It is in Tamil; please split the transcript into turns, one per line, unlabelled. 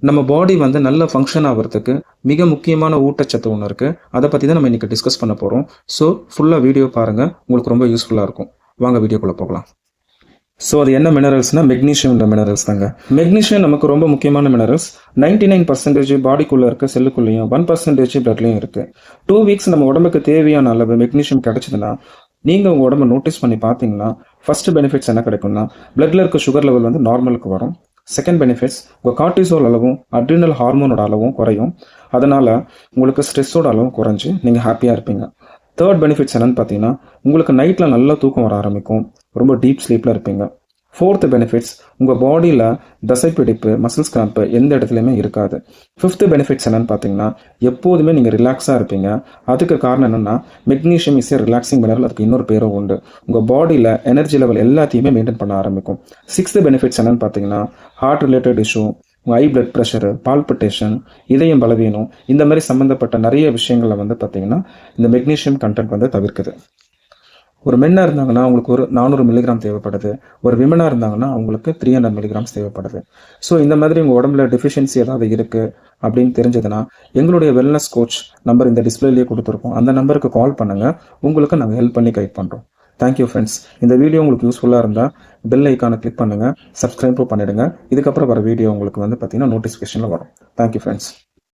நம்ம பாடி வந்து நல்ல ஃபங்க்ஷன் ஆகிறதுக்கு மிக முக்கியமான ஊட்டச்சத்து ஒன்று இருக்குது. அதை பற்றி தான் நம்ம இன்றைக்கி டிஸ்கஸ் பண்ண போகிறோம். ஸோ ஃபுல்லாக வீடியோ பாருங்கள், உங்களுக்கு ரொம்ப யூஸ்ஃபுல்லாக இருக்கும். வாங்க வீடியோக்குள்ளே போகலாம். ஸோ அது என்ன மினரல்ஸ்னால் மெக்னீஷியம்ன்ற மினரல்ஸ் தாங்க. மெக்னீஷியம் நமக்கு ரொம்ப முக்கியமான மினரல்ஸ். 99% பாடிக்குள்ளே இருக்க செல்லுக்குள்ளேயும் 1% பிளட்லேயும் இருக்குது. 2 வீக்ஸ் நம்ம உடம்புக்கு தேவையான அளவு மெக்னீஷியம் கிடச்சிதுன்னா நீங்கள் உங்கள் உடம்பை நோட்டீஸ் பண்ணி பார்த்தீங்கன்னா ஃபஸ்ட்டு பெனிஃபிட்ஸ் என்ன கிடைக்கும்னா பிளட்டில் இருக்க சுகர் லெவல் வந்து நார்மலுக்கு வரும். செகண்ட் பெனிஃபிட்ஸ், உங்கள் கார்டிசோல் அளவும் அட்ரினல் ஹார்மோனோட அளவும் குறையும். அதனால் உங்களுக்கு ஸ்ட்ரெஸ்ஸோட அளவும் குறைஞ்சி நீங்கள் ஹாப்பியாக இருப்பீங்க. தேர்ட் பெனிஃபிட்ஸ் என்னென்னு பார்த்தீங்கன்னா உங்களுக்கு நைட்டில் நல்லா தூக்கம் வர ஆரம்பிக்கும், ரொம்ப டீப் ஸ்லீப்பில் இருப்பீங்க. ஃபோர்த்து பெனிஃபிட்ஸ், உங்கள் பாடியில் தசைப்பிடிப்பு மசில்ஸ் கிராம்ப்பு எந்த இடத்துலையுமே இருக்காது. ஃபிஃப்த்து பெனிஃபிட்ஸ் என்னென்னு பார்த்தீங்கன்னா எப்போதுமே நீங்கள் ரிலாக்ஸாக இருப்பீங்க. அதுக்கு காரணம் என்னென்னா magnesium is a relaxing mineral. அதுக்கு இன்னொரு பேரும் உண்டு. உங்கள் பாடியில் எனர்ஜி லெவல் எல்லாத்தையுமே மெயின்டைன் பண்ண ஆரம்பிக்கும். சிக்ஸ்த்து பெனிஃபிட்ஸ் என்னென்னு பார்த்தீங்கன்னா ஹார்ட் ரிலேட்டட் இஷ்யூ, உங்கள் ஹை பிளட் ப்ரெஷரு, பால்பிட்டேஷன், இதயம் பலவீனம், இந்த மாதிரி சம்மந்தப்பட்ட நிறைய விஷயங்களை வந்து பார்த்தீங்கன்னா இந்த மெக்னீஷியம் கண்டென்ட் வந்து தவிர்க்குது. ஒரு மென்னாக இருந்தாங்கன்னா அவங்களுக்கு ஒரு 400 மில்லிகிராம் தேவைப்படுது. ஒரு விமனாக இருந்தாங்கன்னா அவங்களுக்கு 300 மில்லிகிராம்ஸ் தேவைப்படுது. ஸோ இந்த மாதிரி உங்கள் உடம்புல டெஃபிஷியன்சி ஏதாவது இருக்குது அப்படின்னு தெரிஞ்சதுன்னா எங்களுடைய வெல்னஸ் கோச் நம்பர் இந்த டிஸ்பிளேலேயே கொடுத்துருக்கோம். அந்த நம்பருக்கு கால் பண்ணுங்கள், உங்களுக்கு நாங்கள் ஹெல்ப் பண்ணி கைட் பண்ணுறோம். Thank you friends. இந்த வீடியோ உங்களுக்கு யூஸ்ஃபுல்லாக இருந்தால் பெல் ஐக்கானை கிளிக் பண்ணுங்கள், சப்ஸ்கிரைபும் பண்ணிவிடுங்க. இதுக்கப்புறம் வர வீடியோ உங்களுக்கு வந்து பார்த்தீங்கன்னா நோட்டிஃபிகேஷனில் வரும். Thank you friends.